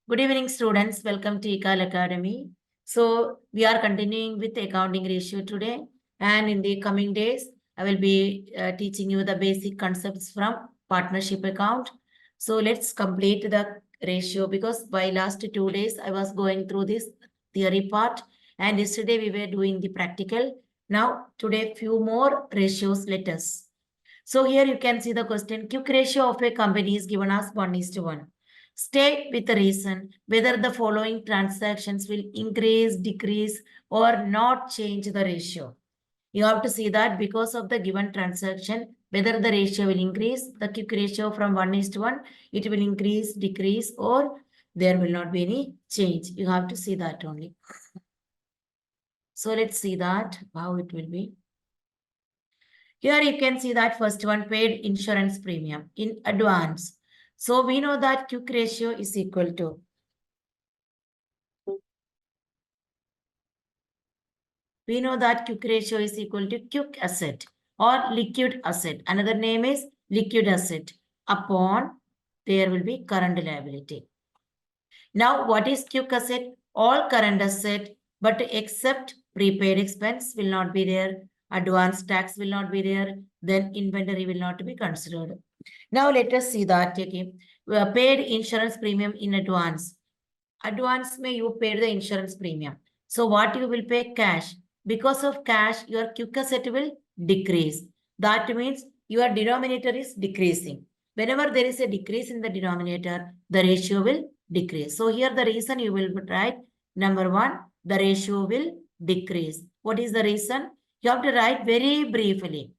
Good evening, students. Welcome to ECAL Academy. So, we are continuing with the accounting ratio today. And in the coming days, I will be teaching you the basic concepts from partnership account. So, let's complete the ratio because by last 2 days, I was going through this theory part. And yesterday, we were doing the practical. Now, today, few more ratios let us. So, here you can see the question. Quick ratio of a company is given as 1:1. State with the reason whether the following transactions will increase, decrease, or not change the ratio. You have to see that because of the given transaction, whether the ratio will increase, the quick ratio from 1:1, it will increase, decrease, or there will not be any change. You have to see that only. So let's see that, how it will be. Here you can see that first one, paid insurance premium in advance. So we know that quick ratio is equal to quick ratio is equal to quick asset or liquid asset. Another name is liquid asset upon there will be current liability. Now, what is quick asset? All current asset, but except prepaid expense will not be there. Advance tax will not be there. Then inventory will not be considered. Now, let us see that. Okay. Paid insurance premium in advance. Advance may you pay the insurance premium. So what you will pay? Cash. Because of cash, your quick asset will decrease. That means your denominator is decreasing. Whenever there is a decrease in the denominator, the ratio will decrease. So here the reason you will write, number one, the ratio will decrease. What is the reason? You have to write very briefly.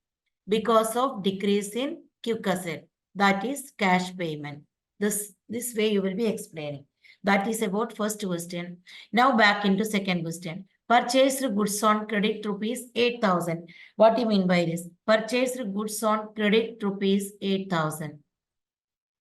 Because of decrease in quick asset, that is cash payment. This way you will be explaining. That is about first question. Now back into second question. Purchased goods on credit rupees 8,000. What do you mean by this? Purchased goods on credit rupees 8,000.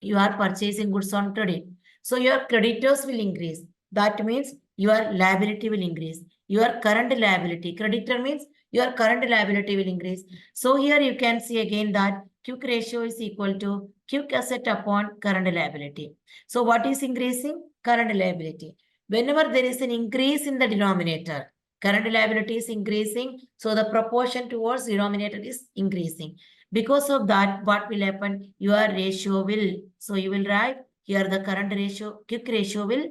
You are purchasing goods on credit. So your creditors will increase. That means your liability will increase. Your current liability. Creditor means your current liability will increase. So here you can see again that quick ratio is equal to quick asset upon current liability. So what is increasing? Current liability. Whenever there is an increase in the denominator, current liability is increasing. So the proportion towards denominator is increasing. Because of that, what will happen? Your ratio will, so you will write here the current ratio, quick ratio will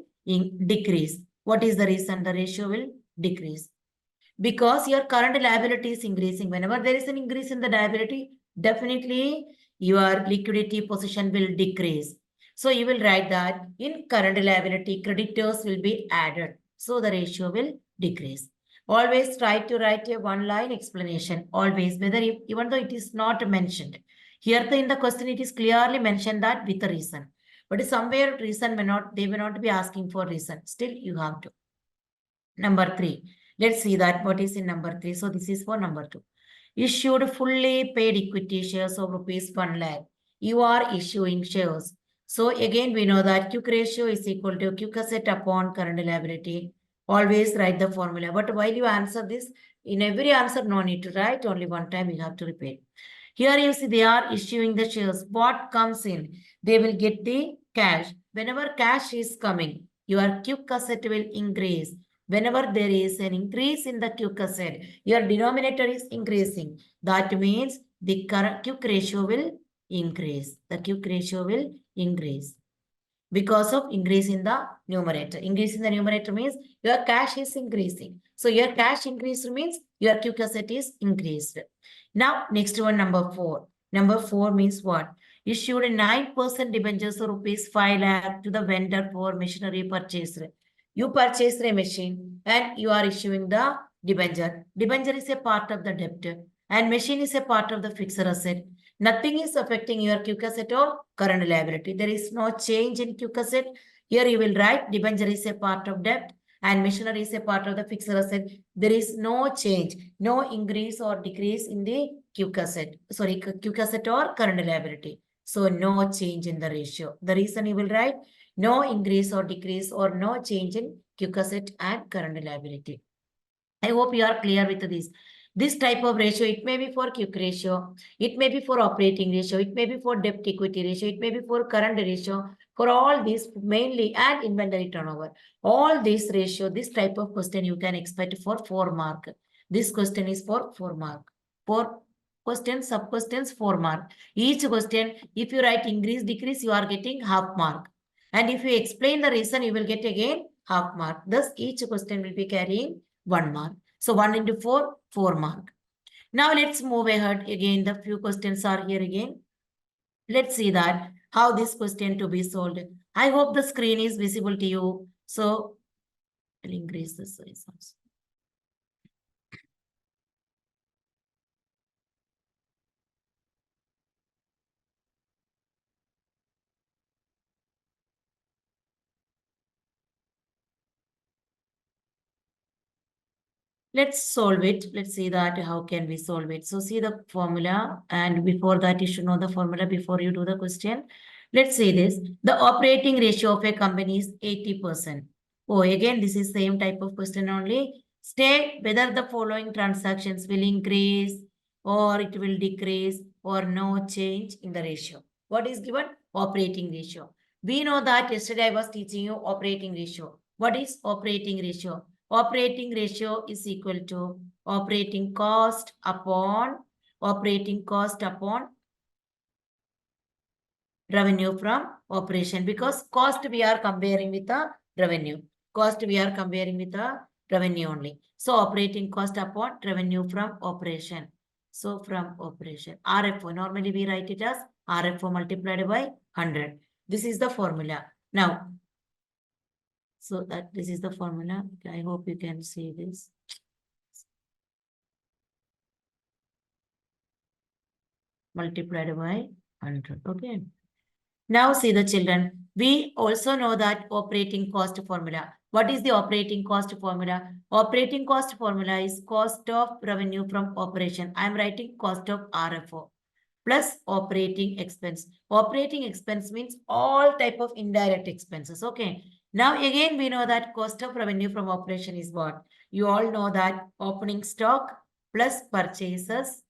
decrease. What is the reason? The ratio will decrease. Because your current liability is increasing. Whenever there is an increase in the liability, definitely your liquidity position will decrease. So you will write that in current liability, creditors will be added. So the ratio will decrease. Always try to write a one-line explanation. Always, whether even though it is not mentioned. Here in the question, it is clearly mentioned that with a reason. But somewhere reason they may not be asking for reason. Still, you have to. Number 3. Let's see that what is in number 3. So this is for number 2. Issued fully paid equity shares of rupees 1 lakh. You are issuing shares. So again, we know that quick ratio is equal to quick asset upon current liability. Always write the formula. But while you answer this, in every answer, no need to write. Only one time you have to repeat. Here you see they are issuing the shares. What comes in? They will get the cash. Whenever cash is coming, your quick asset will increase. Whenever there is an increase in the quick asset, your denominator is increasing. That means the quick ratio will increase. The quick ratio will increase because of increase in the numerator. Increase in the numerator means your cash is increasing. So your cash increase means your quick asset is increased. Now, next one, number 4. Number 4 means what? Issued 9% debentures of rupees 5 lakh to the vendor for machinery purchase. You purchased a machine and you are issuing the debenture. Debenture is a part of the debt and machine is a part of the fixed asset. Nothing is affecting your quick asset or current liability. There is no change in quick asset. Here you will write debenture is a part of debt and machinery is a part of the fixed asset. There is no change, no increase or decrease in the quick asset. Sorry, quick asset or current liability. So no change in the ratio. The reason you will write no increase or decrease or no change in quick asset and current liability. I hope you are clear with this. This type of ratio, it may be for quick ratio, it may be for operating ratio, it may be for debt equity ratio, it may be for current ratio, For all these, mainly and inventory turnover, all these ratio, this type of question you can expect for 4 mark. This question is for 4 mark. 4 questions, sub questions, 4 mark. Each question, if you write increase, decrease, you are getting half mark. And if you explain the reason, you will get again half mark. Thus, each question will be carrying 1 mark. So 1 into 4, 4 mark. Now let's move ahead. Again, the few questions are here again. Let's see that how this question to be solved. I hope the screen is visible to you. So I'll increase the size also. Let's solve it. Let's see that how can we solve it. So see the formula, and before that you should know the formula before you do the question. Let's say this. The operating ratio of a company is 80%. Oh, again, this is same type of question only. State whether the following transactions will increase or it will decrease or no change in the ratio. What is given? Operating ratio. We know that yesterday I was teaching you operating ratio. What is operating ratio? Operating ratio is equal to operating cost upon revenue from operation, because cost we are comparing with the revenue. Cost we are comparing with the revenue only. So operating cost upon revenue from operation. So from operation, RFO, normally we write it as RFO multiplied by 100. This is the formula. Now, so that this is the formula. I hope you can see this. Multiplied by 100. Okay. Now see the children. We also know that operating cost formula. What is the operating cost formula? Operating cost formula is cost of revenue from operation. I am writing cost of RFO plus operating expense. Operating expense means all type of indirect expenses. Okay. Now again we know that cost of revenue from operation is what? You all know that opening stock plus purchases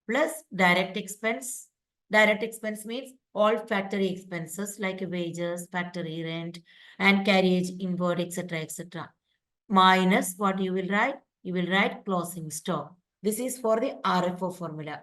plus direct expense. Direct expense means all factory expenses like wages, factory rent, and carriage inward, etc., etc. Minus what you will write? You will write closing stock. This is for the RFO formula.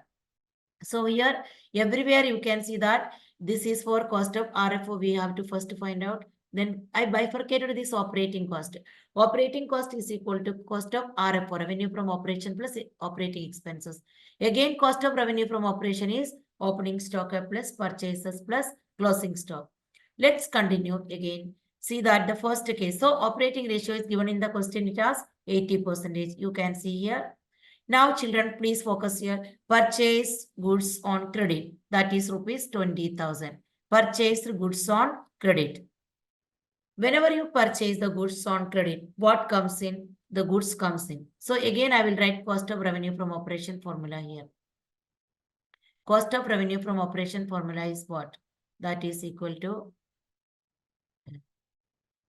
So here, everywhere you can see that this is for cost of RFO. We have to first find out. Then I bifurcated this operating cost. Operating cost is equal to cost of RFO, revenue from operation plus operating expenses. Again, cost of revenue from operation is opening stock plus purchases plus closing stock. Let's continue again. See that the first case. So operating ratio is given in the question. It has 80%. You can see here. Now, children, please focus here. Purchase goods on credit. That is rupees 20,000. Purchase goods on credit. Whenever you purchase the goods on credit, what comes in? The goods comes in. So again, I will write cost of revenue from operation formula here. Cost of revenue from operation formula is what? That is equal to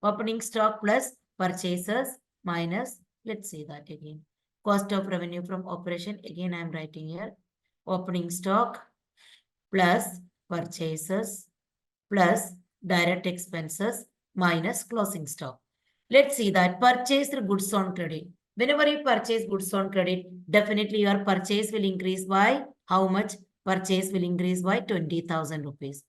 opening stock plus purchases minus, let's see that again. Cost of revenue from operation, again I am writing here. Opening stock plus purchases plus direct expenses minus closing stock. Let's see that purchased goods on credit. Whenever you purchase goods on credit, definitely your purchase will increase by how much? Purchase will increase by 20,000 rupees.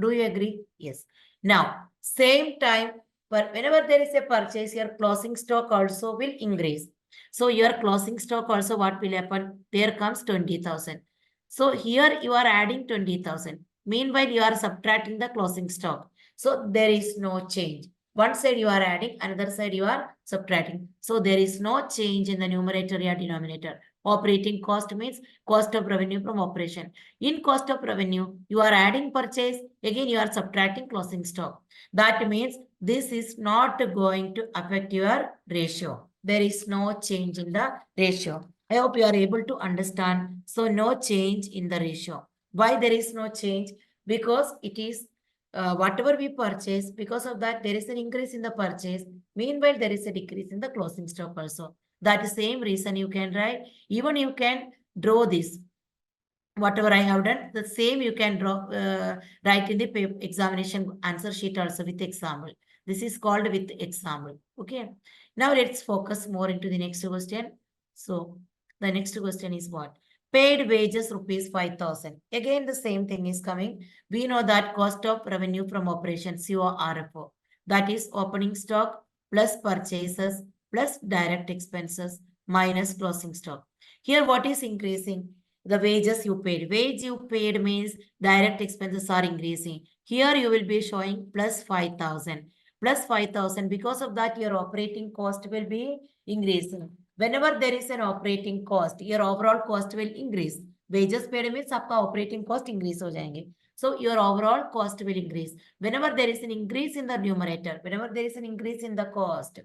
Do you agree? Yes. Now, same time, but whenever there is a purchase, your closing stock also will increase. So your closing stock also what will happen? There comes 20,000. So here you are adding 20,000. Meanwhile, you are subtracting the closing stock. So there is no change. One side you are adding, another side you are subtracting. So there is no change in the numerator or denominator. Operating cost means cost of revenue from operation. In cost of revenue, you are adding purchase. Again, you are subtracting closing stock. That means this is not going to affect your ratio. There is no change in the ratio. I hope you are able to understand. So no change in the ratio. Why there is no change? Because it is whatever we purchase, because of that, there is an increase in the purchase. Meanwhile, there is a decrease in the closing stock also. That is same reason you can write. Even you can draw this. whatever I have done, the same you can draw, write in the examination answer sheet also with example. This is called with example. Okay. Now let's focus more into the next question. So the next question is what? Paid wages rupees 5,000. Again, the same thing is coming. We know that cost of revenue from operations, CORFO, that is opening stock plus purchases plus direct expenses minus closing stock. Here, what is increasing? The wages you paid. Wage you paid means direct expenses are increasing. Here you will be showing plus 5,000. Plus 5,000. Because of that, your operating cost will be increasing. Whenever there is an operating cost, your overall cost will increase. Wages paid means आपका operating cost increase हो जाएंगे. So your overall cost will increase. Whenever there is an increase in the numerator, whenever there is an increase in the cost,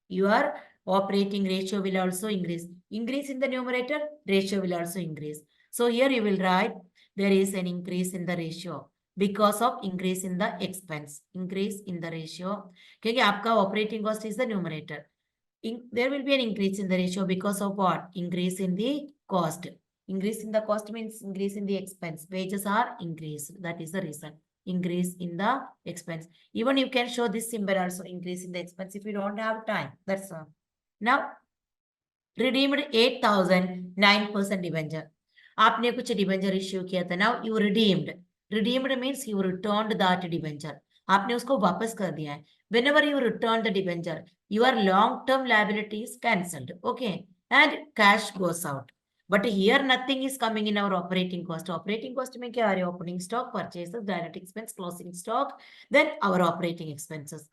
your operating ratio will also increase. Increase in the numerator, ratio will also increase. So here you will write there is an increase in the ratio because of increase in the expense. Increase in the ratio. क्योंकि आपका operating cost is the numerator. There will be an increase in the ratio because of what? Increase in the cost. Increase in the cost means increase in the expense. Wages are increased. That is the reason. Increase in the expense. Even you can show this symbol also, increase in the expense, if you don't have time. That's all. Now, redeemed 8,000, 9% debenture. आपने कुछ debenture issue किया था. Now you redeemed means you returned that debenture. आपने उसको वापस कर दिया है. Whenever you return the debenture, your long term liability is cancelled. Okay, and cash goes out. But here nothing is coming in our operating cost. Operating cost में क्या आ रहा है? Opening stock, purchases, direct expense, closing stock, then our operating expenses.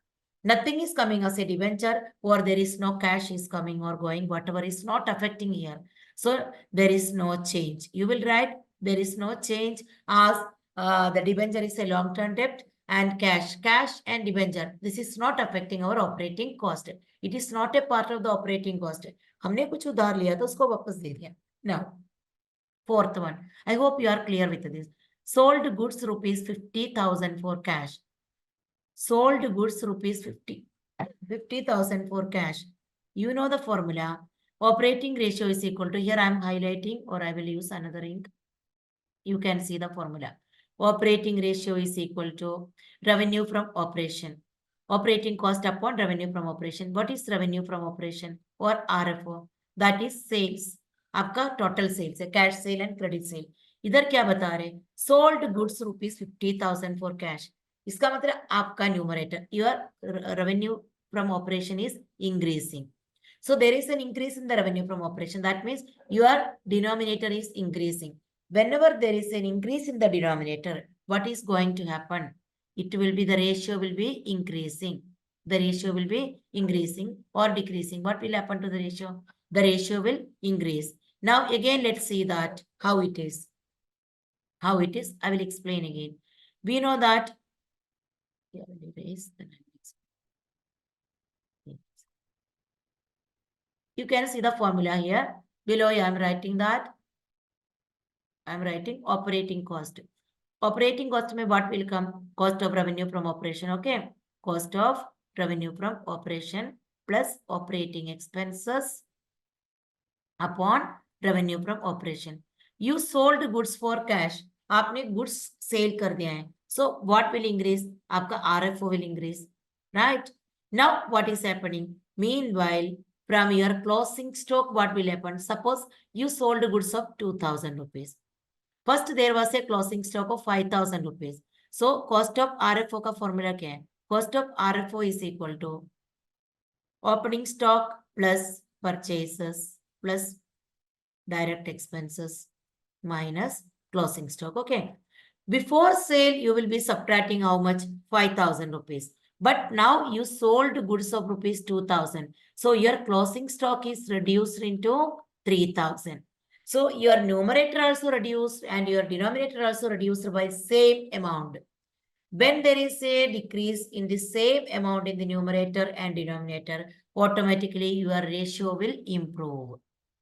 Nothing is coming as a debenture, or there is no cash is coming or going, whatever is not affecting here. So there is no change. You will write there is no change as the debenture is a long-term debt and cash and debenture. This is not affecting our operating cost. It is not a part of the operating cost. हमने कुछ उधार लिया तो उसको वापस दे दिया. Now, fourth one. I hope you are clear with this. Sold goods rupees 50,000 for cash. Sold goods rupees 50,000 for cash. You know the formula. Operating ratio is equal to, here I am highlighting, or I will use another ink. You can see the formula. Operating ratio is equal to revenue from operation. Operating cost upon revenue from operation. What is revenue from operation or RFO? That is sales. आपका total sales है, cash sale and credit sale. इधर क्या बता रहे? Sold goods rupees 50,000 for cash. इसका मतलब आपका numerator, your revenue from operation is increasing. So there is an increase in the revenue from operation. That means your denominator is increasing. Whenever there is an increase in the denominator, what is going to happen? It will be, the ratio will be increasing. The ratio will be increasing or decreasing. What will happen to the ratio? The ratio will increase. Now again, let's see that how it is. How it is, I will explain again. We know that you can see the formula here. Below I am writing that. I am writing operating cost. Operating cost में what will come? Cost of revenue from operation. Okay. Cost of revenue from operation plus operating expenses upon revenue from operation. You sold goods for cash. आपने goods sale कर दिया है. So what will increase? आपका RFO will increase, right? Now what is happening? Meanwhile, from your closing stock, what will happen? Suppose you sold goods of 2,000 rupees. First there was a closing stock of 5,000 rupees. So cost of RFO का formula क्या है? Cost of RFO is equal to opening stock plus purchases plus direct expenses minus closing stock. Okay. Before sale, you will be subtracting how much? 5,000 rupees. But now you sold goods of rupees 2,000. So your closing stock is reduced into 3,000. So your numerator also reduced and your denominator also reduced by same amount. When there is a decrease in the same amount in the numerator and denominator, automatically your ratio will improve.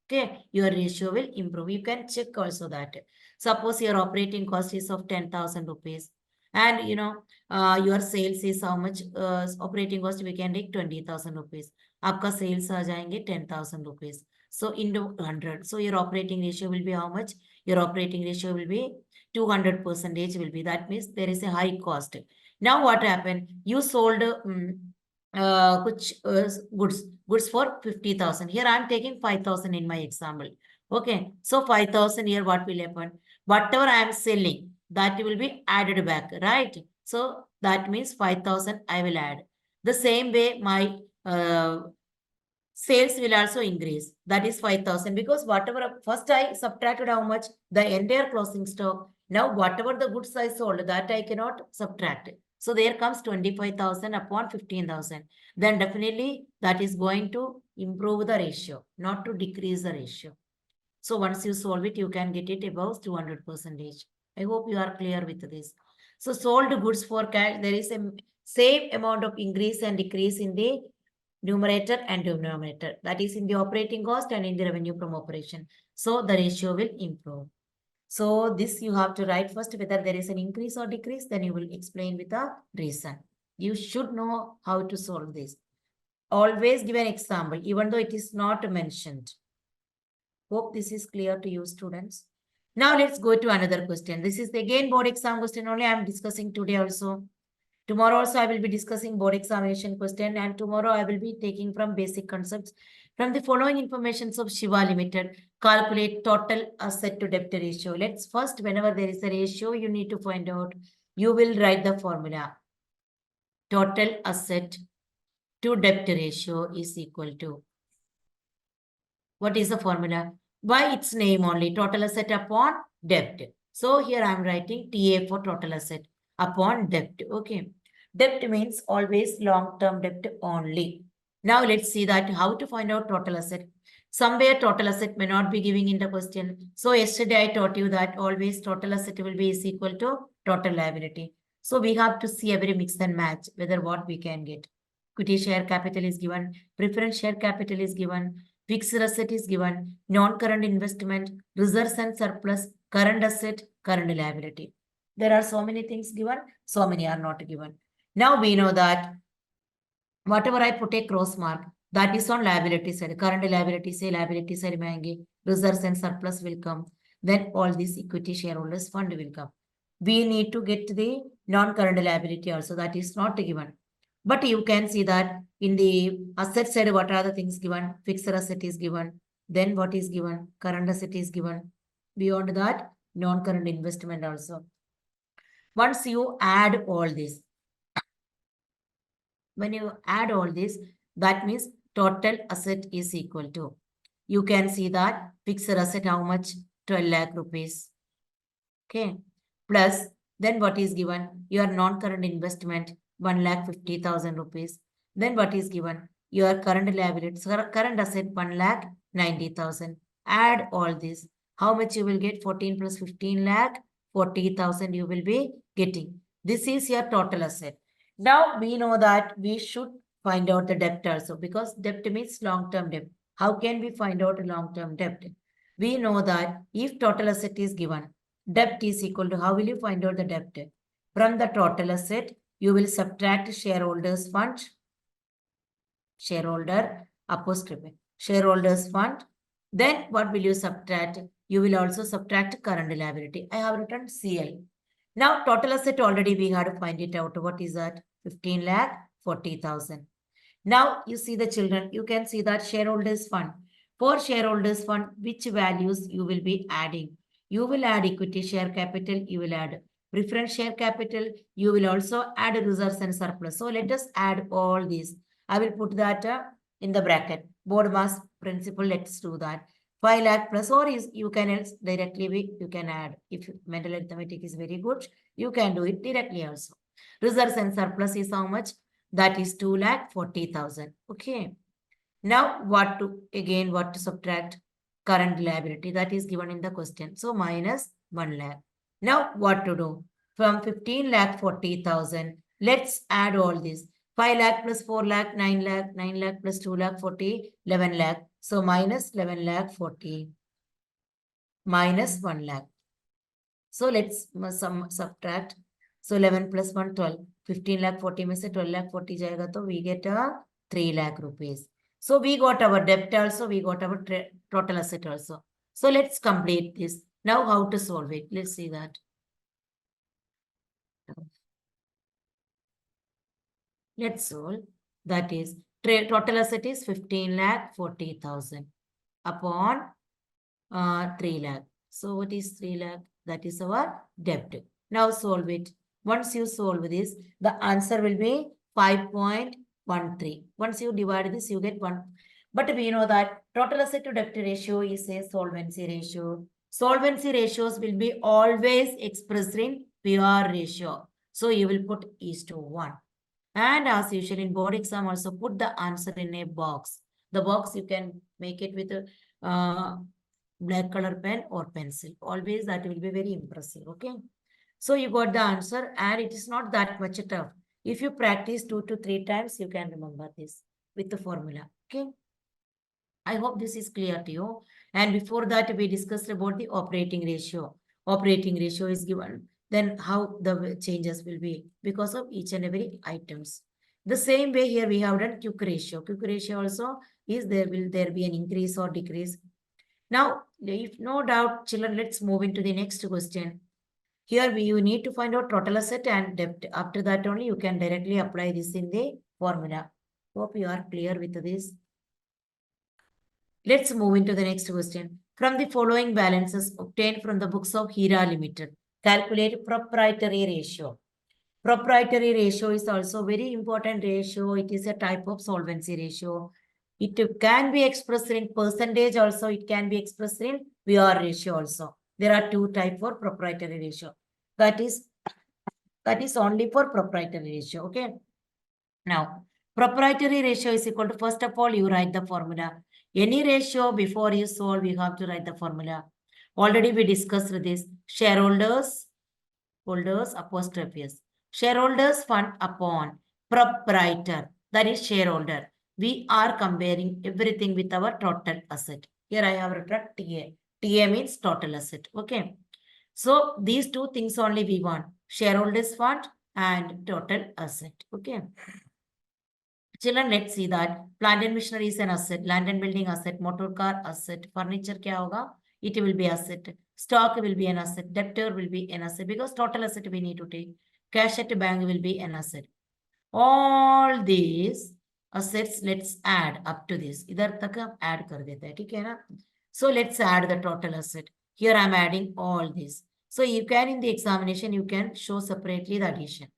Okay, your ratio will improve. You can check also that. Suppose your operating cost is of 10,000 rupees and your sales is how much? Operating cost we can take 20,000 rupees. आपका sales आ जाएंगे 10,000 rupees. So into 100. So your operating ratio will be how much? Your operating ratio will be 200% will be. That means there is a high cost. Now what happened? You sold which goods for 50,000. Here I am taking 5,000 in my example. Okay. So 5,000 here what will happen? Whatever I am selling, that will be added back, right? So that means 5,000 I will add. The same way my sales will also increase. That is 5,000 because whatever first I subtracted how much? The entire closing stock. Now whatever the goods I sold, that I cannot subtract. So there comes 25,000 upon 15,000. Then definitely that is going to improve the ratio, not to decrease the ratio. So once you solve it, you can get it above 200%. I hope you are clear with this. So sold goods for cash, there is a same amount of increase and decrease in the numerator and denominator. That is in the operating cost and in the revenue from operation. So the ratio will improve. So this you have to write first whether there is an increase or decrease, then you will explain with a reason. You should know how to solve this. Always give an example, even though it is not mentioned. Hope this is clear to you, students. Now let's go to another question. This is again board exam question only I am discussing today also. Tomorrow also I will be discussing board examination question, and tomorrow I will be taking from basic concepts. From the following informations of Shiva Limited, calculate total asset to debt ratio. Let's first, whenever there is a ratio, you need to find out, you will write the formula. Total asset to debt ratio is equal to, what is the formula? By its name only, total asset upon debt. So here I am writing TA for total asset upon debt. Okay. Debt means always long-term debt only. Now let's see that how to find out total asset. Somewhere total asset may not be giving in the question. So yesterday I taught you that always total asset will be is equal to total liability. So we have to see every mix and match whether what we can get. Equity share capital is given, preference share capital is given, fixed asset is given, non-current investment, reserves and surplus, current asset, current liability. There are so many things given, so many are not given. Now we know that whatever I put a cross mark, that is on liability side. Current liability say liability side में reserves and surplus will come. Then all these equity shareholders fund will come. We need to get the non-current liability also, that is not given. But you can see that in the asset side, what are the things given? Fixed asset is given. Then what is given? Current asset is given. Beyond that, non-current investment also. Once you add all this, when you add all this, that means total asset is equal to, you can see that fixed asset how much? 12 lakh rupees. Okay. Plus, then what is given? Your non-current investment, 1,50,000 rupees. Then what is given? Your current liabilities, current asset, 1,90,000. Add all this. How much you will get? 14 plus 15 lakh, 40,000 you will be getting. This is your total asset. Now we know that we should find out the debt also, because debt means long-term debt. How can we find out a long-term debt? We know that if total asset is given, debt is equal to, how will you find out the debt? From the total asset, you will subtract shareholders fund, shareholder apostrophe, shareholders fund. Then what will you subtract? You will also subtract current liability. I have written CL. Now total asset already we had to find it out. What is that? 15 lakh 40,000. Now you see the children, you can see that shareholders fund. For shareholders fund, which values you will be adding? You will add equity share capital, you will add preference share capital, you will also add reserves and surplus. So let us add all these. I will put that in the bracket. Board mass principle, let's do that. 5 lakh plus, or is you can else directly you can add. If mental arithmetic is very good, you can do it directly also. Reserves and surplus is how much? That is 2,40,000. Okay. Now what to subtract? Current liability that is given in the question. So minus 1 lakh. Now what to do? From 15 lakh 40,000, let's add all this. 5 lakh plus 4 lakh, 9 lakh, 9 lakh plus 2 lakh 40, 11 lakh. So minus 11 lakh 40 minus 1 lakh. So let's subtract. So 11 plus 1, 12. 15 lakh 40 में से 12 lakh 40 जाएगा तो we get a 3 lakh rupees. So we got our debt also, we got our total asset also. So let's complete this. Now how to solve it? Let's see that. Let's solve. That is, total asset is 15,40,000 upon 3 lakh. So what is 3 lakh? That is our debt. Now solve it. Once you solve this, the answer will be 5.13. Once you divide this, you get 1. But we know that total asset to debt ratio is a solvency ratio. Solvency ratios will be always expressed in PR ratio. So you will put is to 1. And as usual in board exam also put the answer in a box. The box you can make it with a black color pen or pencil. Always that will be very impressive. Okay. So you got the answer and it is not that much tough. If you practice 2 to 3 times, you can remember this with the formula. Okay. I hope this is clear to you. And before that, we discussed about the operating ratio. Operating ratio is given. Then how the changes will be because of each and every items. The same way here we have done quick ratio. Quick ratio also is will there be an increase or decrease. Now, if no doubt, children, let's move into the next question. Here you need to find out total asset and debt. After that only you can directly apply this in the formula. Hope you are clear with this. Let's move into the next question. From the following balances obtained from the books of Hira Limited, calculate proprietary ratio. Proprietary ratio is also very important ratio. It is a type of solvency ratio. It can be expressed in percentage also. It can be expressed in VR ratio also. There are 2 types for proprietary ratio. That is only for proprietary ratio. Okay. Now, proprietary ratio is equal to, first of all, you write the formula. Any ratio before you solve, you have to write the formula. Already we discussed this. Shareholders, holders, apostrophe S. Shareholders fund upon proprietor, that is shareholder. We are comparing everything with our total asset. Here I have written TA. TA means total asset. Okay. So these 2 things only we want. Shareholders fund and total asset. Okay. Children, let's see that plant and machinery is an asset, land and building asset, motor car asset, furniture kya hoga? It will be asset. Stock will be an asset, debtor will be an asset because total asset we need to take. Cash at bank will be an asset. All these assets, let's add up to this. Idhar tak add kar dete hai, theek hai na? So let's add the total asset. Here I'm adding all this. So you can in the examination, you can show separately the addition.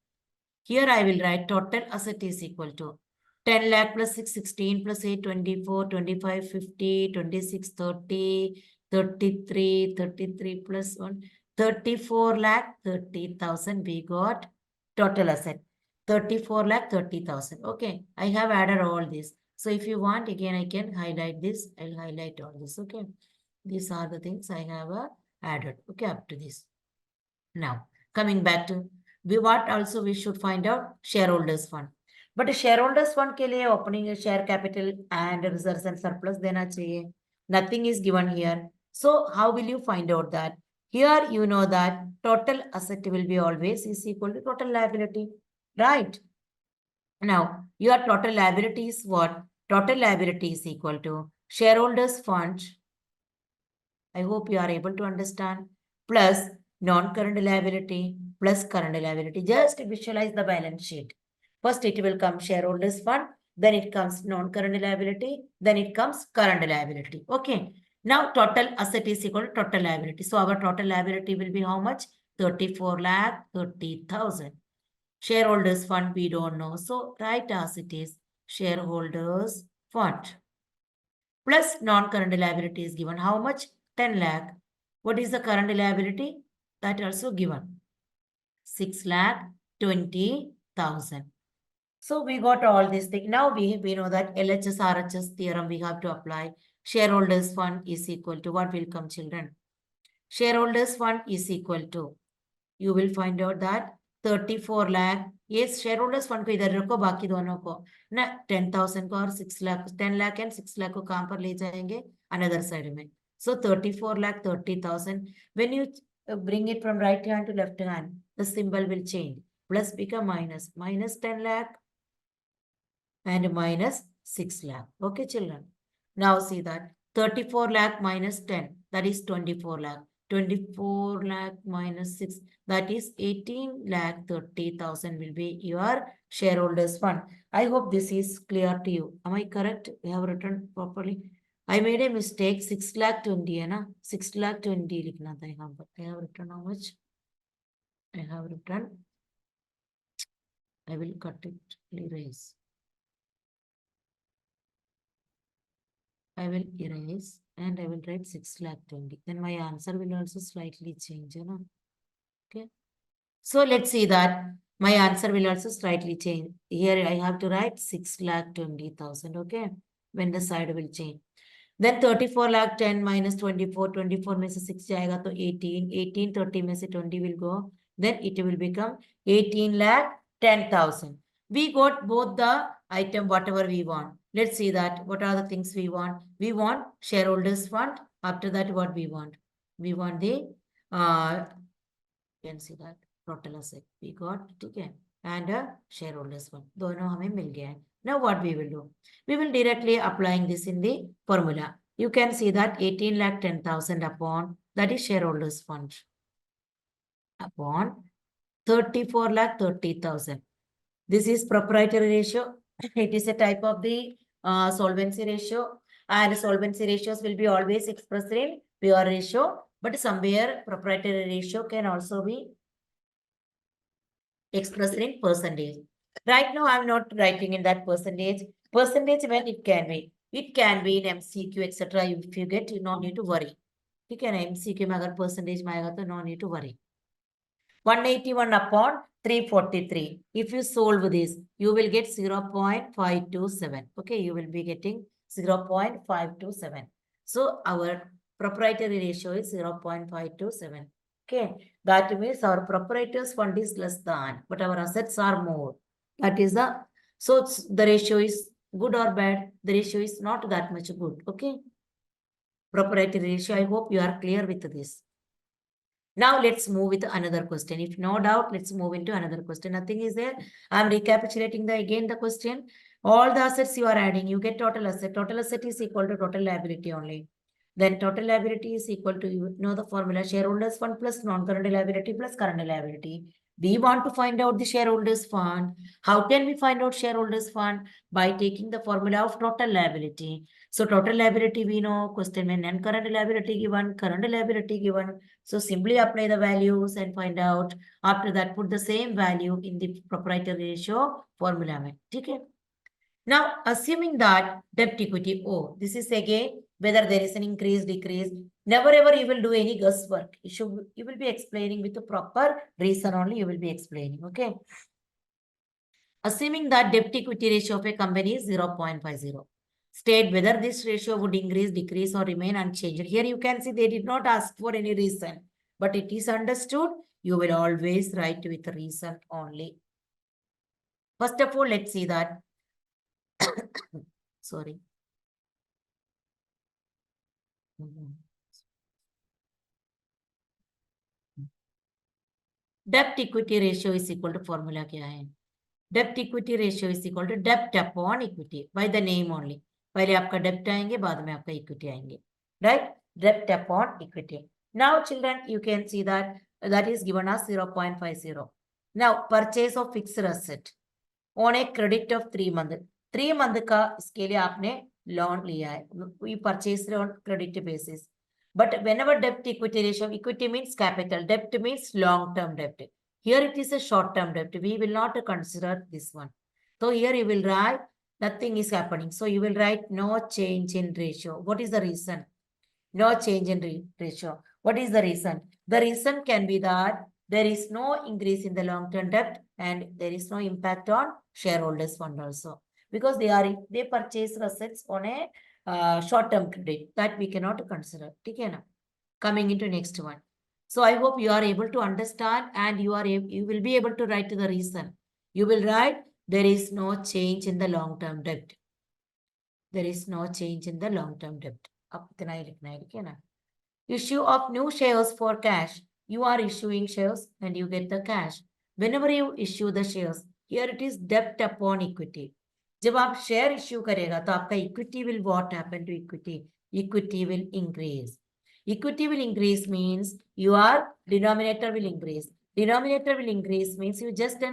Here I will write total asset is equal to 10 lakh plus 6, 16 plus 8, 24, 25, 50, 26, 30, 33, 33 plus 1, 34 lakh 30,000 we got total asset. 34 lakh 30,000. Okay, I have added all this. So if you want, again, I can highlight this. I'll highlight all this. Okay, these are the things I have added. Okay, up to this. Now, coming back to what also we should find out shareholders fund. But shareholders fund के लिए opening a share capital and reserves and surplus देना चाहिए. Nothing is given here. So how will you find out that? Here you know that total asset will be always is equal to total liability, right? Now your total liability is what? Total liability is equal to shareholders fund. I hope you are able to understand. Plus non-current liability plus current liability. Just visualize the balance sheet. First it will come shareholders fund, then it comes non-current liability, then it comes current liability. Okay. Now total asset is equal to total liability. So our total liability will be how much? 34 lakh 30,000. Shareholders fund we don't know. So write as it is shareholders fund. Plus non-current liability is given. How much? 10 lakh. What is the current liability? That also given. 6 lakh 20,000. So we got all these things. Now we know that LHS RHS theorem we have to apply. Shareholders fund is equal to what will come, children? Shareholders fund is equal to, you will find out that 34 lakh. Yes, shareholders fund को इधर रखो, बाकी दोनों को ना 10,000 को और 6 lakh 10 lakh and 6 lakh को कहाँ पर ले जाएंगे? Another side में. So 34 lakh 30,000. When you bring it from right hand to left hand, the symbol will change. Plus become minus. Minus 10 lakh and minus 6 lakh. Okay, children. Now see that 34 lakh minus 10, that is 24 lakh. 24 lakh minus 6, that is 18 lakh 30,000 will be your shareholders fund. I hope this is clear to you. Am I correct? We have written properly. I made a mistake. 6 lakh 20 है ना? 6 lakh 20 लिखना था यहाँ पर. I have written how much? I have written. I will cut it. Erase. I will erase and I will write 6 lakh 20. Then my answer will also slightly change. You know? Okay. So let's see that my answer will also slightly change. Here I have to write 6 lakh 20,000. Okay. When the side will change. Then 34 lakh 10 minus 24. 24 में से 6 जाएगा तो 18. 18 30 में से 20 will go. Then it will become 18 lakh 10,000. We got both the item whatever we want. Let's see that what are the things we want. We want shareholders fund. After that what we want? We want the you can see that total asset we got. Okay. And a shareholders fund. दोनों हमें मिल गया है. Now what we will do? We will directly applying this in the formula. You can see that 18 lakh 10,000 upon that is shareholders fund upon 34 lakh 30,000. This is proprietary ratio. It is a type of the solvency ratio, and solvency ratios will be always expressed in pure ratio, but somewhere proprietary ratio can also be expressed in percentage. Right now, I'm not writing in that percentage. Percentage when it can be. It can be in MCQ, etc. If you get, you no need to worry. ठीक है ना, MCQ में अगर percentage में आएगा तो no need to worry. 181 upon 343. If you solve this, you will get 0.527. Okay, you will be getting 0.527. So our proprietary ratio is 0.527. Okay, that means our proprietor's fund is less than, but our assets are more. That is the, so the ratio is good or bad? The ratio is not that much good. Okay, proprietary ratio. I hope you are clear with this. Now let's move with another question. If no doubt, let's move into another question. Nothing is there. I'm recapitulating again the question. All the assets you are adding, you get total asset. Total asset is equal to total liability only. Then total liability is equal to, you know the formula, shareholders fund plus non-current liability plus current liability. We want to find out the shareholders fund. How can we find out shareholders fund? By taking the formula of total liability. So total liability we know, question में non-current liability given, current liability given. So simply apply the values and find out. After that, put the same value in the proprietary ratio formula में. ठीक है? Now, assuming that debt equity, oh, this is again whether there is an increase, decrease. Never ever you will do any guesswork. You will be explaining with the proper reason only. You will be explaining. Okay. Assuming that debt equity ratio of a company is 0.50. State whether this ratio would increase, decrease, or remain unchanged. Here you can see they did not ask for any reason, but it is understood. You will always write with reason only. First of all, let's see that. Sorry. Debt equity ratio is equal to formula क्या है? Debt equity ratio is equal to debt upon equity by the name only. पहले आपका debt आएंगे, बाद में आपका equity आएंगे. Right? Debt upon equity. Now, children, you can see that that is given as 0.50. Now, purchase of fixed asset on a credit of 3 months. 3 month का इसके लिए आपने loan लिया है. We purchased on credit basis. But whenever debt equity ratio, equity means capital, debt means long-term debt. Here it is a short-term debt. We will not consider this one. So here you will write, nothing is happening. So you will write no change in ratio. What is the reason? No change in ratio. What is the reason? The reason can be that there is no increase in the long-term debt and there is no impact on shareholders fund also. Because they purchase assets on a short-term credit that we cannot consider. Okay, na? Coming into next one. So I hope you are able to understand and you will be able to write the reason. You will write there is no change in the long-term debt. There is no change in the long-term debt. Issue of new shares for cash. You are issuing shares and you get the cash. Whenever you issue the shares, here it is debt upon equity. जब आप share issue करेगा तो आपका equity will what happen to equity? Equity will increase. Equity will increase means your denominator will increase. Denominator will increase means you just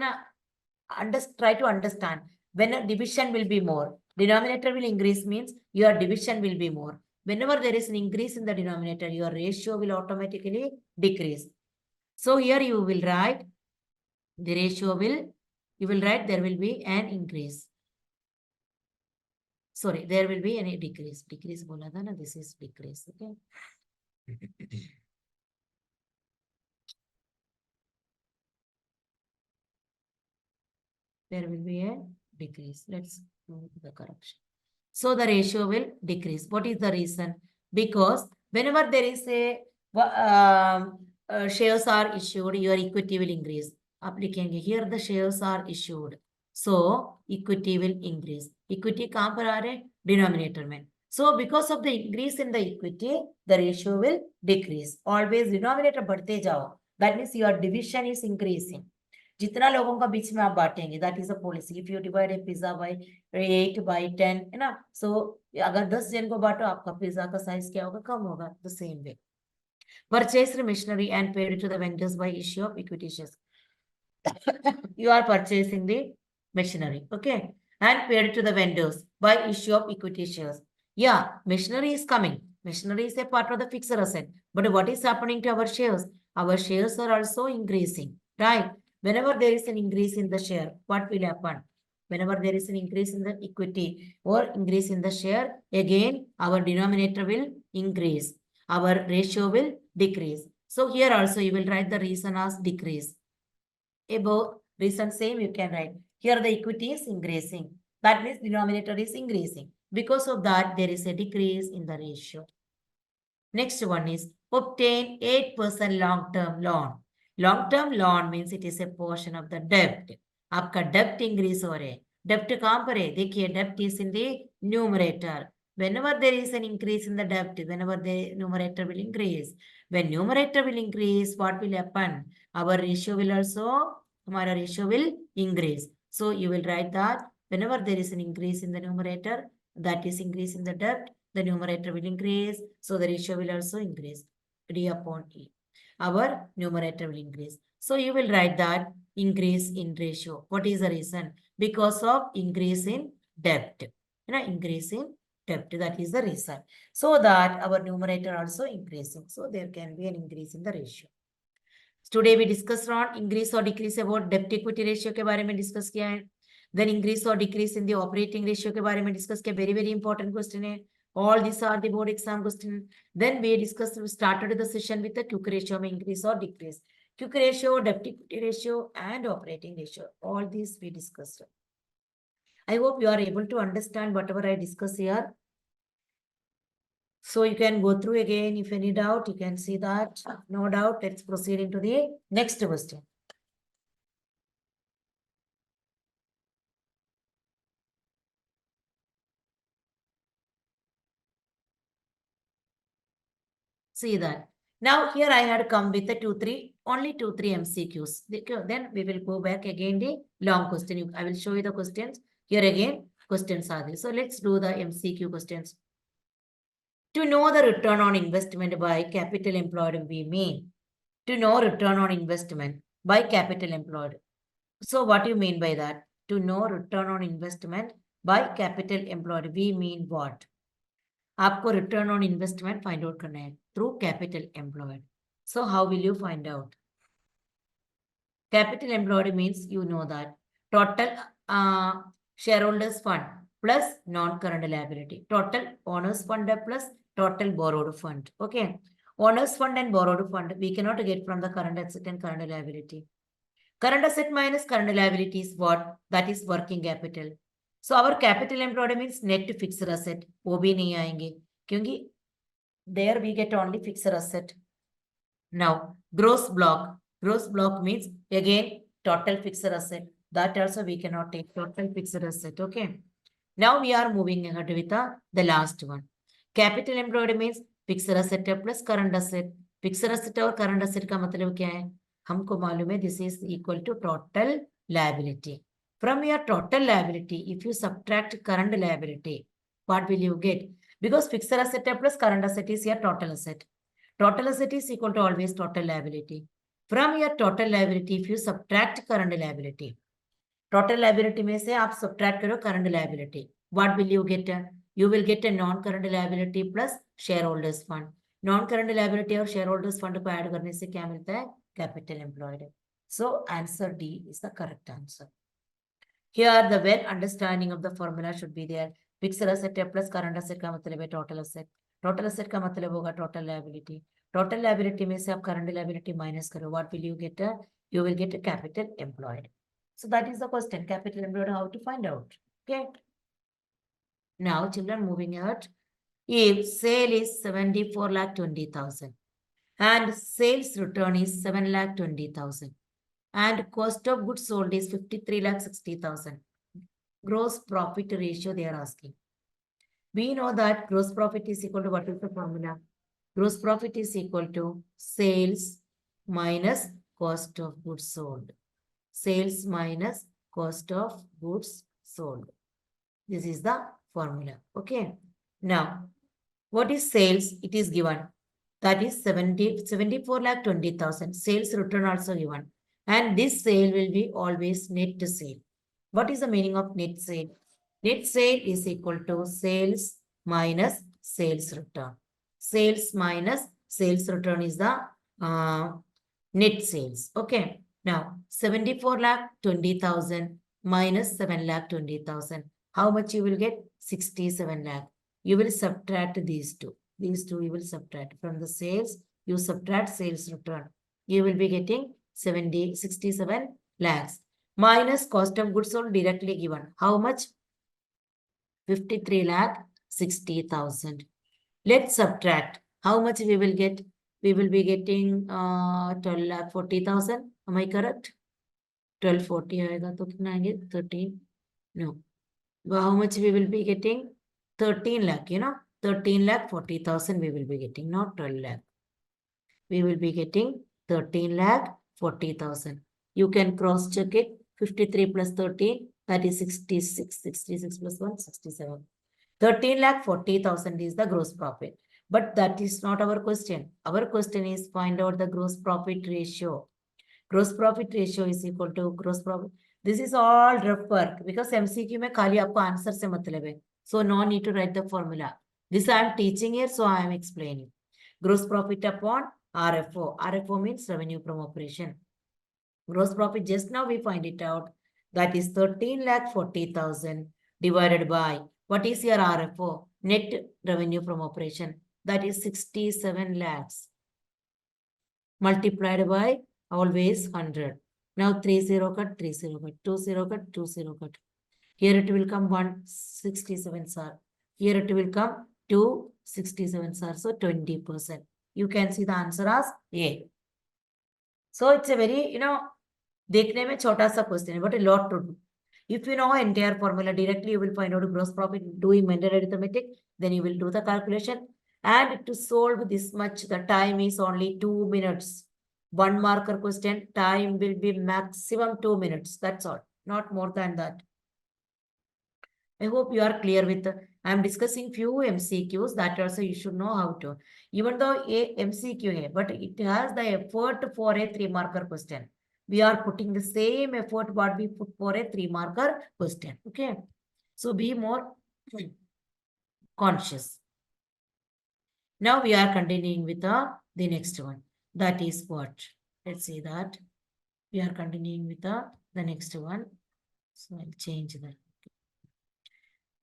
try to understand when a division will be more. Denominator will increase means your division will be more. Whenever there is an increase in the denominator, your ratio will automatically decrease. So here you will write the ratio will, you will write there will be an increase. Sorry, there will be any decrease. Decrease bola tha na, this is decrease. Okay. There will be a decrease. Let's move the correction. So the ratio will decrease. What is the reason? Because whenever there is a shares are issued, your equity will increase. आप लिखेंगे here the shares are issued, so equity will increase. Equity कहाँ पर आ रहे हैं? Denominator में. So because of the increase in the equity, the ratio will decrease. Always denominator बढ़ते जाओ. That means your division is increasing. जितना लोगों का बीच में आप बांटेंगे, that is a policy. If you divide a pizza by 8/10, है ना, सो अगर 10 जन को बांटो, आपका पिज्जा का साइज क्या होगा? कम होगा. The same way purchased machinery and paid to the vendors by issue of equity shares. You are purchasing the machinery, okay, and paid to the vendors by issue of equity shares. Yeah, machinery is coming. Machinery is a part of the fixed asset. But what is happening to our shares? Our shares are also increasing, right? Whenever there is an increase in the share, what will happen? Whenever there is an increase in the equity or increase in the share, again, our denominator will increase. Our ratio will decrease. So here also you will write the reason as decrease. Above reason same you can write. Here the equity is increasing. That means denominator is increasing. Because of that, there is a decrease in the ratio. Next one is obtain 8% long-term loan. Long-term loan means it is a portion of the debt. आपका debt increase हो रहे. Debt कहाँ पर है? देखिए, debt is in the numerator. Whenever there is an increase in the debt, whenever the numerator will increase. When numerator will increase, what will happen? Our ratio will also, हमारा ratio will increase. So you will write that whenever there is an increase in the numerator, that is increase in the debt, the numerator will increase, so the ratio will also increase. D upon E. Our numerator will increase. So you will write that increase in ratio. What is the reason? Because of increase in debt. Increase in debt. That is the reason. So that our numerator also increasing. So there can be an increase in the ratio. Today we discussed on increase or decrease about debt equity ratio के बारे में discuss किया है. Then increase or decrease in the operating ratio के बारे में discuss किया. Very very important question है. All these are the board exam question. Then we discussed, we started the session with the quick ratio में increase or decrease. Quick ratio, debt equity ratio and operating ratio. All these we discussed. I hope you are able to understand whatever I discuss here. So you can go through again. If any doubt, you can see that. No doubt. Let's proceed into the next question. See that. Now here I had come with the only two, three MCQs. Then we will go back again the long question. I will show you the questions. Here again, questions are there. So let's do the MCQ questions. To know the return on investment by capital employed, we mean to know return on investment by capital employed. So what do you mean by that? To know return on investment by capital employed, we mean what? आपको return on investment find out करना है through capital employed. So how will you find out? Capital employed means you know that total shareholders fund plus non-current liability. Total owners fund plus total borrowed fund. Okay. Owners fund and borrowed fund we cannot get from the current asset and current liability. Current asset minus current liability is what? That is working capital. So our capital employed means net fixed asset. वो भी नहीं आएंगे क्योंकि there we get only fixed asset. Now gross block. Gross block means again total fixed asset. That also we cannot take total fixed asset. Okay. Now we are moving ahead with the last one. Capital employed means fixed asset plus current asset. Fixed asset और current asset का मतलब क्या है? हमको मालूम है this is equal to total liability. From your total liability, if you subtract current liability, what will you get? Because fixed asset plus current asset is your total asset. Total asset is equal to always total liability. From your total liability, if you subtract current liability, total liability में से आप subtract करो current liability. What will you get? You will get a non-current liability plus shareholders fund. Non-current liability और shareholders fund को add करने से क्या मिलता है? Capital employed. So answer D is the correct answer. Here the well understanding of the formula should be there. Fixed asset plus current asset का मतलब है total asset. Total asset का मतलब होगा total liability. Total liability में से आप current liability minus करो. What will you get? You will get a capital employed. So that is the question. Capital employed, how to find out? Okay. Now children, moving ahead. If sale is 74,20,000 and sales return is 7,20,000 and cost of goods sold is 53,60,000. Gross profit ratio they are asking. We know that gross profit is equal to, what is the formula? Gross profit is equal to sales minus cost of goods sold. Sales minus cost of goods sold. This is the formula. Okay. Now, what is sales? It is given. That is 74,20,000. Sales return also given. And this sale will be always net sale. What is the meaning of net sale? Net sale is equal to sales minus sales return. Sales minus sales return is the net sales. Okay. Now, 74,20,000 minus 7,20,000. How much you will get? 67 lakh. You will subtract these two. These two you will subtract. From the sales, you subtract sales return. You will be getting 67 lakhs. Minus cost of goods sold directly given. How much? 53,60,000. Let's subtract. How much we will get? We will be getting 12,40,000. Am I correct? 1240 आएगा तो कितना आएंगे? 13. No. Well, how much we will be getting? 13 lakh, 13,40,000 we will be getting, not 12 lakh. We will be getting 13,40,000. You can cross check it. 53 plus 13, that is 66. 66 plus 1, 67. 13,40,000 is the gross profit. But that is not our question. Our question is find out the gross profit ratio. Gross profit ratio is equal to gross profit. This is all rough work because MCQ में खाली आपको answer से मतलब है. So no need to write the formula. This I am teaching here, so I am explaining. Gross profit upon RFO. RFO means revenue from operation. Gross profit, just now we find it out. That is 13,40,000 divided by, what is your RFO? Net revenue from operation. That is 67 lakhs. Multiplied by always 100. Now 30 cut, 30 cut, 20 cut, 20 cut. Here it will come 167 sir. Here it will come 267 sir. So 20%. You can see the answer as A. So it's a very, देखने में छोटा सा question है, but a lot to do. If you know entire formula directly, you will find out gross profit doing mental arithmetic. Then you will do the calculation. And to solve this much, the time is only 2 minutes. 1 marker question, time will be maximum 2 minutes. That's all. Not more than that. I hope you are clear with. I am discussing few MCQs that also you should know how to. Even though a MCQ है, but it has the effort for a 3-marker question. We are putting the same effort what we put for a 3-marker question. Okay. So be more conscious. Now we are continuing with the next one. That is what? Let's see that. We are continuing with the next one. So I'll change that.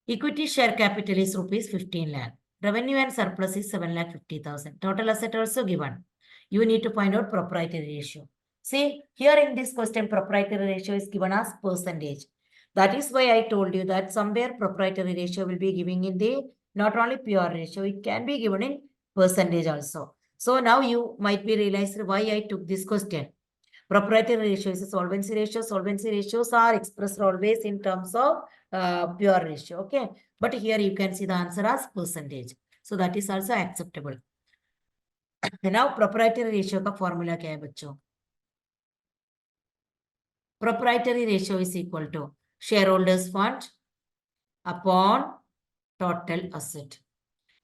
Equity share capital is rupees 15 lakh. Revenue and surplus is 7,50,000. Total asset also given. You need to find out proprietary ratio. See, here in this question, proprietary ratio is given as percentage. That is why I told you that somewhere proprietary ratio will be giving in the not only pure ratio, it can be given in percentage also. So now you might be realized why I took this question. Proprietary ratio is a solvency ratio. Solvency ratios are expressed always in terms of pure ratio. Okay. But here you can see the answer as percentage. So that is also acceptable. Now proprietary ratio का formula क्या है बच्चों? Proprietary ratio is equal to shareholders fund upon total asset.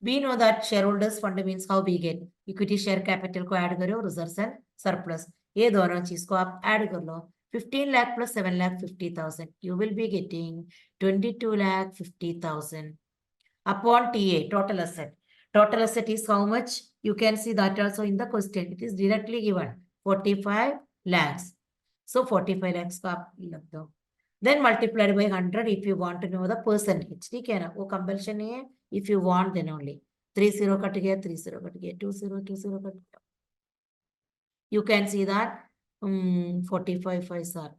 We know that shareholders fund means how we get equity share capital को add करो reserves and surplus. ये दोनों चीज को आप add कर लो. 15 lakh plus 7 lakh 50,000. You will be getting 22 lakh 50,000 upon TA total asset. Total asset is how much? You can see that also in the question. It is directly given 45 lakhs. So 45 lakhs का आप लग दो. Then multiplied by 100 if you want to know the percentage. ठीक है ना? वो compulsion नहीं है. If you want then only. 3 0 cut गया, 3 0 कट गया, 2 0 2 0 कट गया. You can see that 45 5 are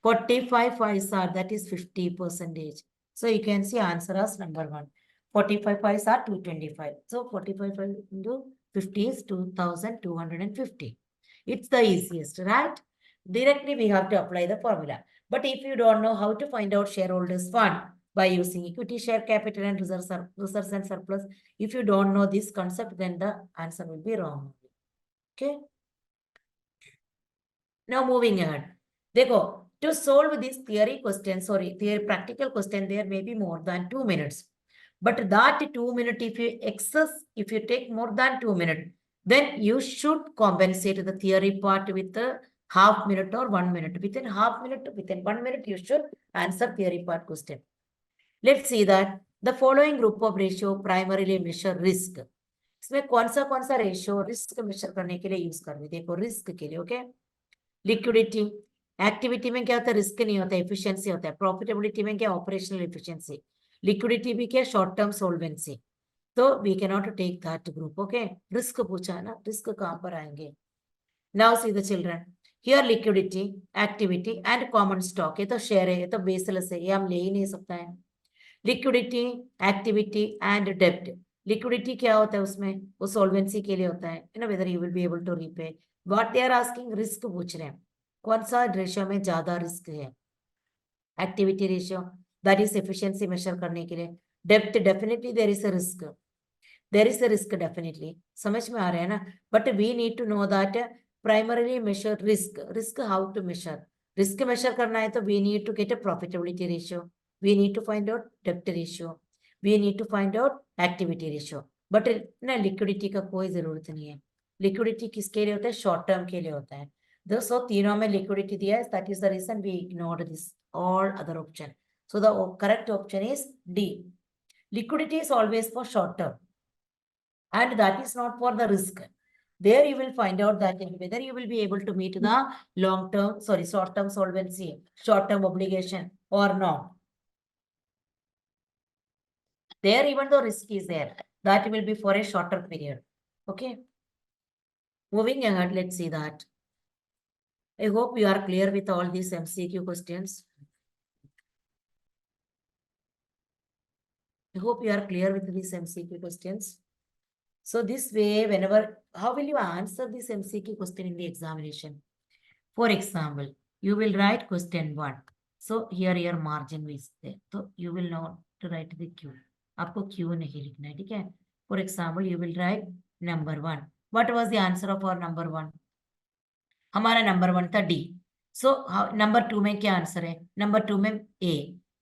45 5 are that is 50%. So you can see answer as number 1. 45 5 are 225. So 45 5 into 50 is 2250. It's the easiest, right? Directly we have to apply the formula. But if you don't know how to find out shareholders fund by using equity share capital and reserves and surplus, if you don't know this concept, then the answer will be wrong. Okay. Now moving ahead. Dekho, to solve this theory question, theory practical question, there may be more than 2 minutes. But that 2 minutes, if you take more than 2 minutes, then you should compensate the theory part with a half minute or 1 minute. Within 1 minute, you should answer theory part question. Let's see that the following group of ratio primarily measure risk. इसमें कौन सा ratio risk measure करने के लिए use कर रहे हैं? देखो रिस्क के लिए, ओके. लिक्विडिटी, एक्टिविटी में क्या होता है? रिस्क नहीं होता है, एफिशिएंसी होता है. प्रॉफिटेबिलिटी में क्या? Operational efficiency. लिक्विडिटी भी क्या? Short term solvency. तो we can not take that group. Okay, risk पूछा है ना, रिस्क कहां पर आएंगे? Now see the children, here liquidity, activity and common stock. ये तो शेयर है, ये तो बेसलेस है, ये हम ले ही नहीं सकता है. लिक्विडिटी, एक्टिविटी एंड डेब्ट. लिक्विडिटी क्या होता है उसमें? वो सोल्वेंसी के लिए होता है, you know, whether you will be able to repay. What they are asking, risk पूछ रहे हैं. कौन सा रेशियो में ज्यादा रिस्क है? Activity ratio, that is efficiency measure करने के लिए. डेब्ट, definitely there is a risk, there is a risk definitely. समझ में आ रहा है ना? But we need to know that primarily measure risk. Risk how to measure? Risk measure करना है तो we need to get a profitability ratio, we need to find out debt ratio, we need to find out activity ratio. But ना liquidity का कोई जरूरत नहीं है. Liquidity किसके लिए होता है? शॉर्ट टर्म के लिए होता है. दोस्तों तीनों में लिक्विडिटी दिया है, that is the reason we ignored this all other option. So the correct option is D. Liquidity is always for short term and that is not for the risk. There you will find out that whether you will be able to meet the short term solvency, short term obligation or not. There, even though risk is there, that will be for a shorter period. Okay. Moving ahead, let's see that. I hope you are clear with all these MCQ questions. I hope you are clear with these MCQ questions. So this way, how will you answer this MCQ question in the examination? For example, you will write question 1. So here your margin is there. So you will not write the Q. आपको Q नहीं लिखना है, ठीक है? For example, you will write number 1. What was the answer of our number 1? हमारा number 1 था D. So number 2 में क्या आंसर है? Number 2 में A.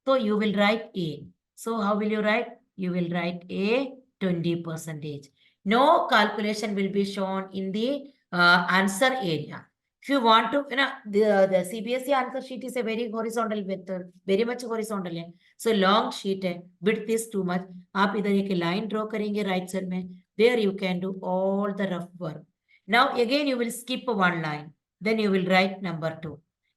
So you will write A. So how will you write? You will write A 20%. No calculation will be shown in the answer area. If you want to, the CBSE answer sheet is a very horizontal method, very much horizontal है. So long sheet है, width is too much. आप इधर एक line draw करेंगे right side में. There you can do all the rough work. Now again you will skip one line. Then you will write number 2.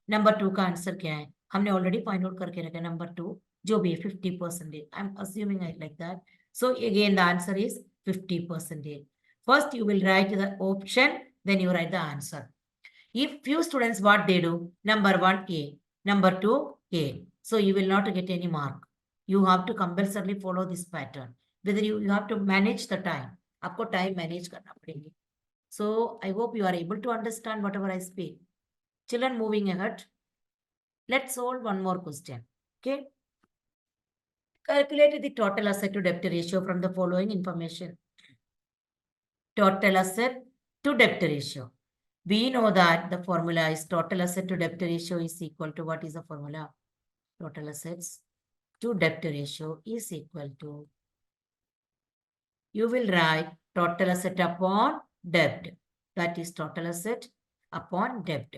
Number 2 का answer क्या है? हमने already find out करके रखा. Number 2 जो भी 50%. I'm assuming it like that. So again the answer is 50%. First you will write the option, then you write the answer. If few students, what they do? Number 1 A, number 2 A. So you will not get any mark. You have to compulsorily follow this pattern. Whether you have to manage the time. आपको time manage करना पड़ेगा. So I hope you are able to understand whatever I speak. Children, moving ahead. Let's solve one more question. Okay. Calculate the total asset to debt ratio from the following information. Total asset to debt ratio. We know that the formula is total asset to debt ratio is equal to, what is the formula? total assets to debt ratio is equal to, you will write total asset upon debt. That is total asset upon debt.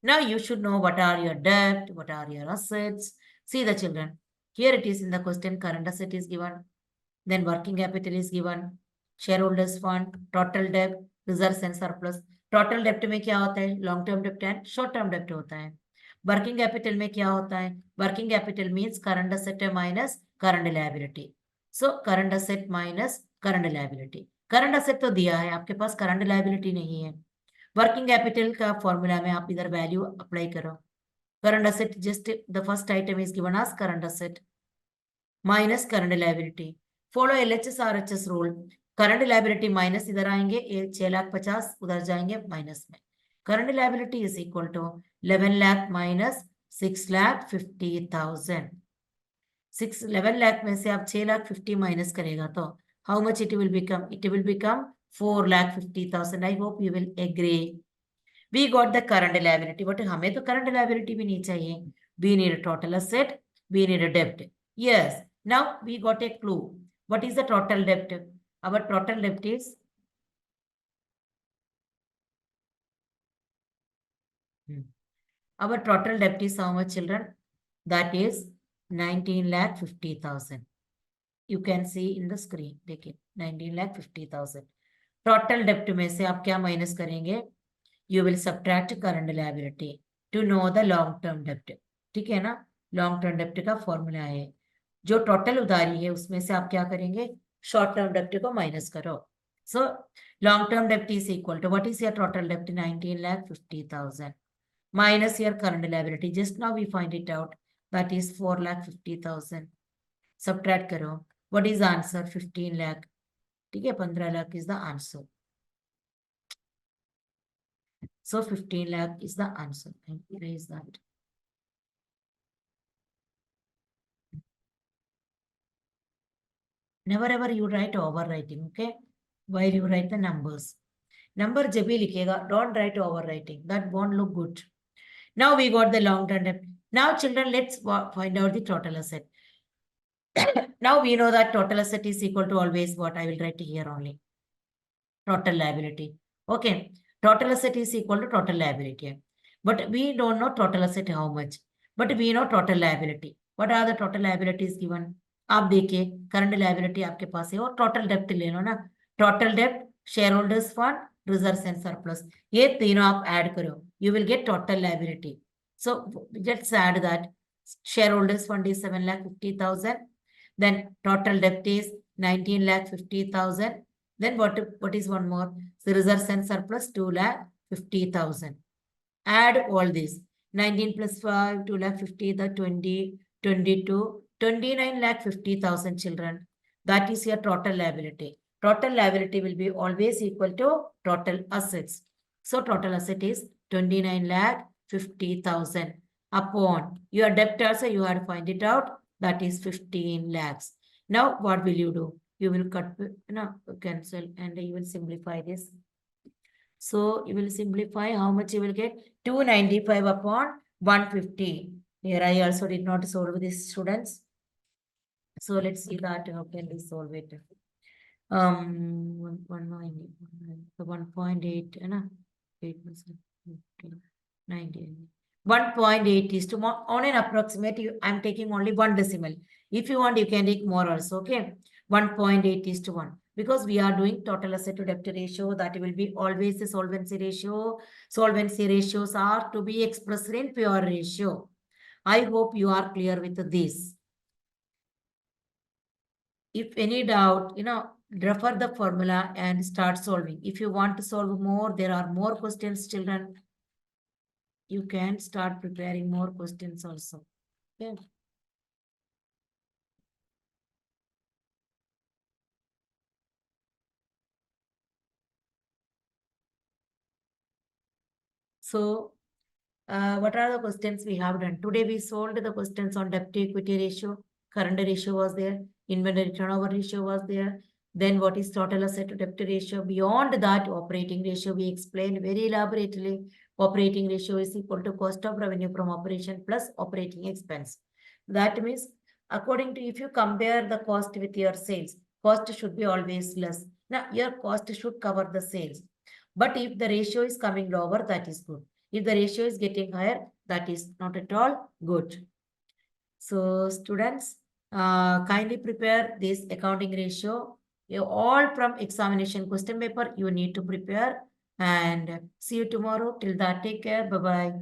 Now you should know what are your debt, what are your assets. See the children. Here it is in the question, current asset is given. Then working capital is given. Shareholders fund, total debt, reserves and surplus. Total डेप्ट में क्या होता है? Long term dept and short term डेप्ट होता है. Working capital में क्या होता है? Working capital means current asset minus current liability. So current asset minus current liability. Current asset तो दिया है, आपके पास करंट लायबिलिटी नहीं है. वर्किंग कैपिटल का फॉर्मूला में आप इधर वैल्यू अप्लाई करो. Current asset just the first item is given as current asset minus current liability. Follow LHS RHS rule. Current liability minus इधर आएंगे, 6,50,000 उधर जाएंगे माइनस में. Current liability is equal to 11 lakh minus 6,50,000. 11 lakh में से आप 6,50,000 माइनस करेगा तो how much it will become? It will become 4,50,000. I hope you will agree. We got the current liability, but हमें तो करंट लायबिलिटी भी नहीं चाहिए. We need total asset, we need डेब्ट. Yes, now we got a clue. What is the total डेब्ट? Our total debt is our total debt is how much, children? That is 19,50,000. You can see in the screen. देखिए 19,50,000. Total डेप्ट में से आप क्या minus करेंगे? You will subtract current liability to know the long term debt. ठीक है ना? Long term डेप्ट का फॉर्मूला है. जो टोटल उधारी है उसमें से आप क्या करेंगे? शॉर्ट टर्म डेप्ट को माइनस करो. So long term dept is equal to, what is your total dept? 19,50,000 minus your current liability. Just now we find it out. That is 4,50,000. Subtract करो. What is the answer? 15 lakh. ठीक है, 15 lakh is the answer. So 15 lakh is the answer. And erase that. Never ever you write overwriting, okay? While you write the numbers. Number जब भी लिखेगा, don't write overwriting. That won't look good. Now we got the long-term debt. Now children, let's find out the total asset. Now we know that total asset is equal to always what? I will write here only. Total liability. Okay. Total asset is equal to total liability. But we don't know total asset how much. But we know total liability. What are the total liabilities given? आप देखिए current liability आपके पास है और total डेप्ट ले लो ना. Total डेप्ट, share holders fund, reserves and surplus, ये तीनों आप ऐड करो, you will get total liability. So let's add that. Share holders fund is 7,50,000. then total debt is 19,50,000. then what is one more? The reserves and surplus 2,50,000. add all this. 19 plus 5, 2,50,000, the 20, 22, 29,50,000 children. That is your total liability. Total liability will be always equal to total assets. So total asset is 29,50,000 upon your debt also you have to find it out. That is 15 lakhs. Now what will you do? You will cancel and you will simplify this. So you will simplify, how much you will get? 295 upon 150. Here I also did not solve this, students. So let's see that how can we solve it. 1.8, 1.8 is to more, on an approximate, I'm taking only one decimal. If you want, you can take more also, okay? 1.8 is to 1. Because we are doing total asset to debt ratio, that will be always the solvency ratio. Solvency ratios are to be expressed in pure ratio. I hope you are clear with this. If any doubt, refer the formula and start solving. If you want to solve more, there are more questions, children. You can start preparing more questions also. Okay. So, what are the questions we have done? Today we solved the questions on debt to equity ratio. Current ratio was there. Inventory turnover ratio was there. Then what is total asset to debt ratio? Beyond that, operating ratio we explained very elaborately. Operating ratio is equal to cost of revenue from operation plus operating expense. That means, according to, if you compare the cost with your sales, cost should be always less. Now, your cost should cover the sales. But if the ratio is coming lower, that is good. If the ratio is getting higher, that is not at all good. So, students, kindly prepare this accounting ratio. You all from examination question paper, you need to prepare. And see you tomorrow. Till that, take care. Bye-bye.